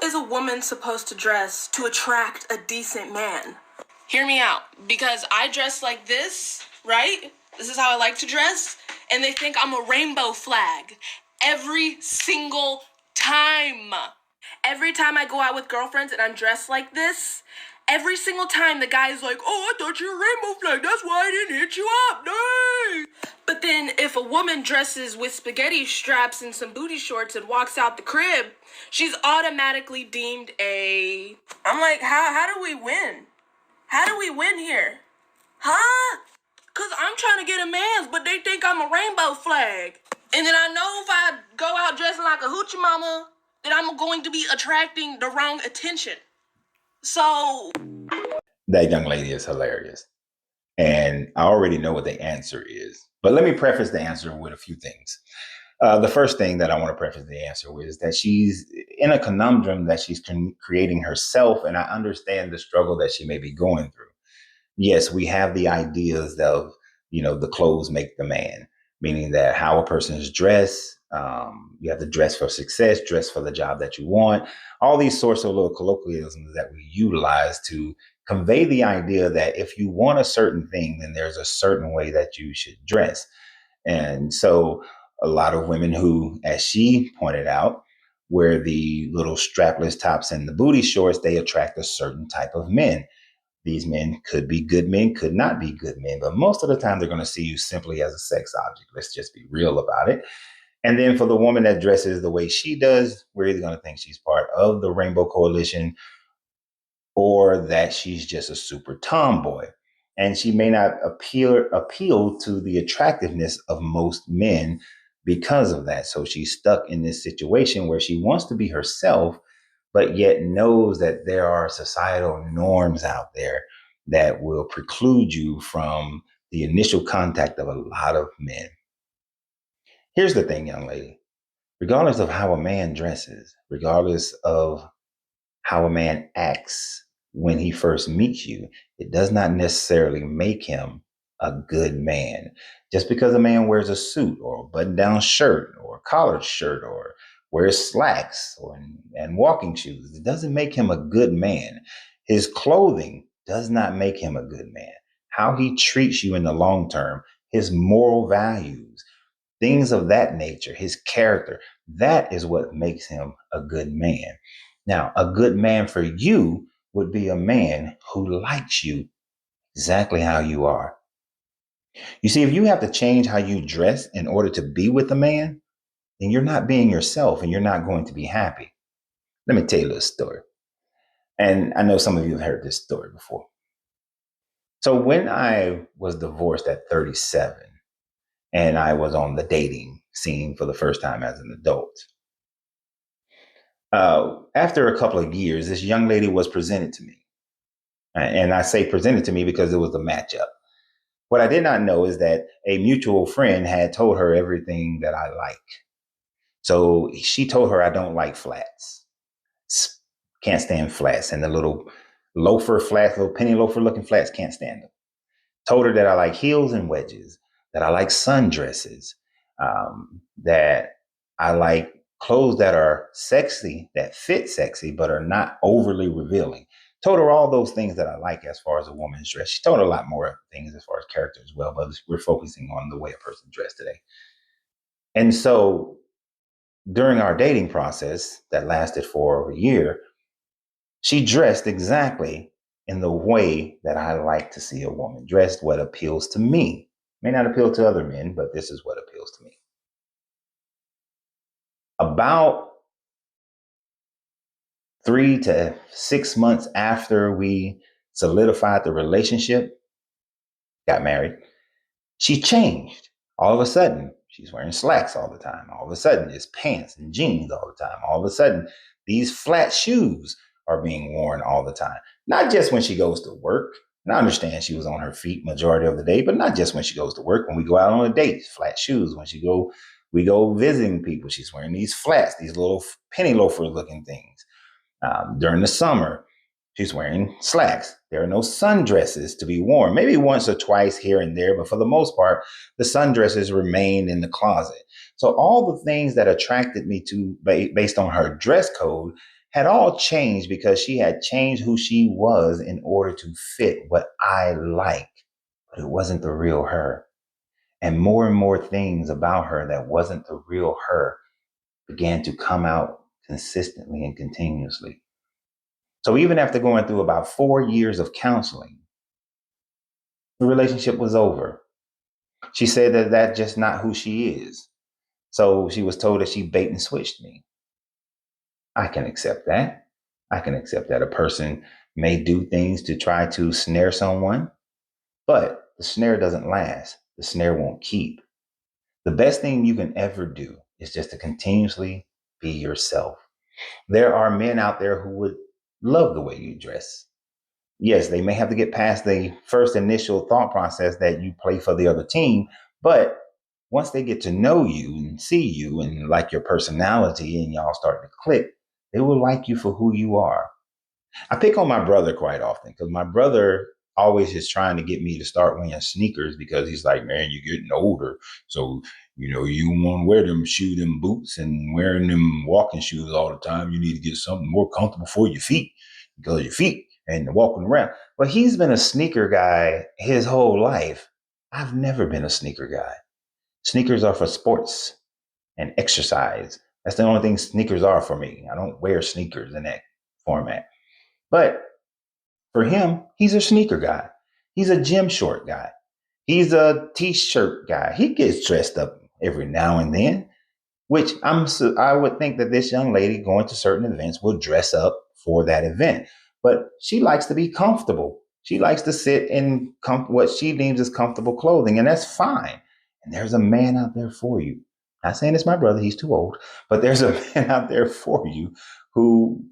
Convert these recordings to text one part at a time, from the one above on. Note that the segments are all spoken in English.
is a woman supposed to dress to attract a decent man? Hear me out, because I dress like this, right? This is how I like to dress, and they think I'm a rainbow flag every single time. Every time I go out with girlfriends and I'm dressed like this, every single time the guy's like, oh, I thought you were a rainbow flag, that's why I didn't hit you up, no. But then if a woman dresses with spaghetti straps and some booty shorts and walks out the crib, she's automatically deemed a... I'm like, how do we win? How do we win here? Huh? Because I'm trying to get a man's, but they think I'm a rainbow flag. And then I know if I go out dressing like a hoochie mama, that I'm going to be attracting the wrong attention. So... That young lady is hilarious. And I already know what the answer is. But let me preface the answer with a few things. The first thing that I want to preface the answer with is that she's in a conundrum that she's creating herself, and I understand the struggle that she may be going through. Yes, we have the ideas of, the clothes make the man, meaning that how a person is dressed, you have to dress for success, dress for the job that you want, all these sorts of little colloquialisms that we utilize to convey the idea that if you want a certain thing, then there's a certain way that you should dress. And so a lot of women who, as she pointed out, wear the little strapless tops and the booty shorts, they attract a certain type of men. These men could be good men, could not be good men, but most of the time they're going to see you simply as a sex object. Let's just be real about it. And then for the woman that dresses the way she does, we're either going to think she's part of the Rainbow Coalition or that she's just a super tomboy. And she may not appeal to the attractiveness of most men because of that. So she's stuck in this situation where she wants to be herself, but yet knows that there are societal norms out there that will preclude you from the initial contact of a lot of men. Here's the thing, young lady. Regardless of how a man dresses, regardless of how a man acts when he first meets you, it does not necessarily make him a good man. Just because a man wears a suit or a button-down shirt or a collared shirt or wears slacks and walking shoes, it doesn't make him a good man. His clothing does not make him a good man. How he treats you in the long term, his moral values, things of that nature, his character, that is what makes him a good man. Now, a good man for you would be a man who likes you exactly how you are. You see, if you have to change how you dress in order to be with a man, then you're not being yourself and you're not going to be happy. Let me tell you a little story. And I know some of you have heard this story before. So when I was divorced at 37 and I was on the dating scene for the first time as an adult, after a couple of years, this young lady was presented to me. And I say presented to me because it was a matchup. What I did not know is that a mutual friend had told her everything that I like. So she told her I don't like flats. Can't stand flats. And the little loafer flats, little penny loafer looking flats, can't stand them. Told her that I like heels and wedges, that I like sundresses, that I like clothes that are sexy, that fit sexy, but are not overly revealing. Told her all those things that I like as far as a woman's dress. She told her a lot more things as far as character as well, but we're focusing on the way a person dressed today. And so during our dating process that lasted for over a year, she dressed exactly in the way that I like to see a woman dressed, what appeals to me. May not appeal to other men, but this is what appeals to me. About 3 to 6 months after we solidified the relationship, got married, she changed. All of a sudden, she's wearing slacks all the time. All of a sudden, it's pants and jeans all the time. All of a sudden, these flat shoes are being worn all the time. Not just when she goes to work. And I understand she was on her feet majority of the day, but not just when she goes to work. When we go out on a date, flat shoes. When we go visiting people, she's wearing these flats, these little penny loafer looking things. During the summer, she's wearing slacks. There are no sundresses to be worn, maybe once or twice here and there, but for the most part, the sundresses remain in the closet. So all the things that attracted me to based on her dress code had all changed because she had changed who she was in order to fit what I like. But it wasn't the real her. And more things about her that wasn't the real her began to come out consistently and continuously. So even after going through about 4 years of counseling, the relationship was over. She said that that's just not who she is. So she was told that she bait and switched me. I can accept that. I can accept that a person may do things to try to snare someone, but the snare doesn't last. The snare won't keep. The best thing you can ever do is just to continuously be yourself. There are men out there who would love the way you dress. Yes, they may have to get past the first initial thought process that you play for the other team, but once they get to know you and see you and like your personality and y'all start to click, they will like you for who you are. I pick on my brother quite often because my brother always is trying to get me to start wearing sneakers because he's like, man, you're getting older. So, you want to wear them boots and wearing them walking shoes all the time. You need to get something more comfortable for your feet because your feet and walking around. But he's been a sneaker guy his whole life. I've never been a sneaker guy. Sneakers are for sports and exercise. That's the only thing sneakers are for me. I don't wear sneakers in that format. But for him, he's a sneaker guy. He's a gym short guy. He's a t-shirt guy. He gets dressed up every now and then, which I would think that this young lady going to certain events will dress up for that event. But she likes to be comfortable. She likes to sit in what she deems as comfortable clothing, and that's fine. And there's a man out there for you. Not saying it's my brother, he's too old, but there's a man out there for you who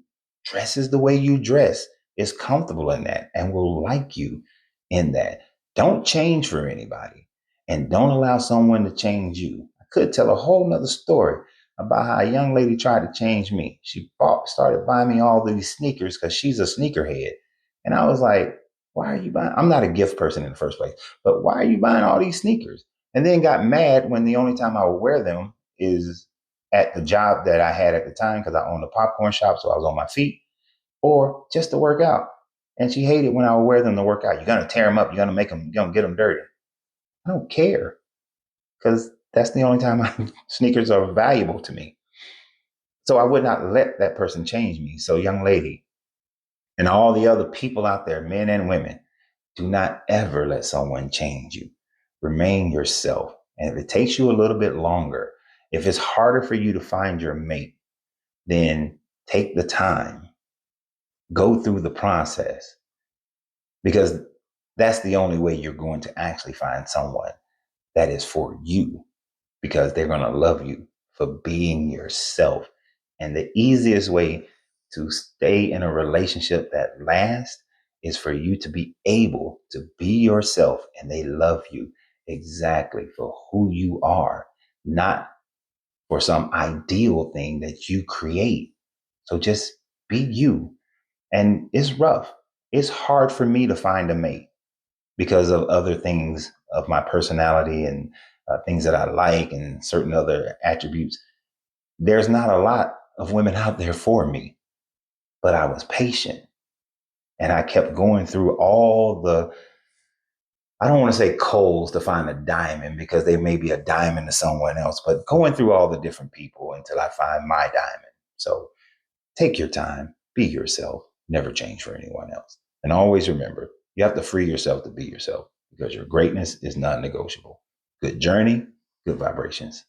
dresses the way you dress, is comfortable in that, and will like you in that. Don't change for anybody, and don't allow someone to change you. I could tell a whole nother story about how a young lady tried to change me. She started buying me all these sneakers because she's a sneakerhead. And I was like, why are you buying? I'm not a gift person in the first place, but why are you buying all these sneakers? And then got mad when the only time I would wear them is at the job that I had at the time because I owned a popcorn shop, so I was on my feet, or just to work out. And she hated when I would wear them to work out. You're gonna tear them up. You're gonna get them dirty. I don't care because that's the only time sneakers are valuable to me. So I would not let that person change me. So, young lady, and all the other people out there, men and women, do not ever let someone change you. Remain yourself. And if it takes you a little bit longer, if it's harder for you to find your mate, then take the time, go through the process, because that's the only way you're going to actually find someone that is for you, because they're going to love you for being yourself. And the easiest way to stay in a relationship that lasts is for you to be able to be yourself, and they love you exactly for who you are, not for some ideal thing that you create. So just be you. And it's rough. It's hard for me to find a mate because of other things of my personality and things that I like and certain other attributes. There's not a lot of women out there for me, but I was patient and I kept going through all the, I don't want to say coals to find a diamond because they may be a diamond to someone else, but going through all the different people until I find my diamond. So take your time, be yourself, never change for anyone else. And always remember, you have to free yourself to be yourself because your greatness is non negotiable. Good journey, good vibrations.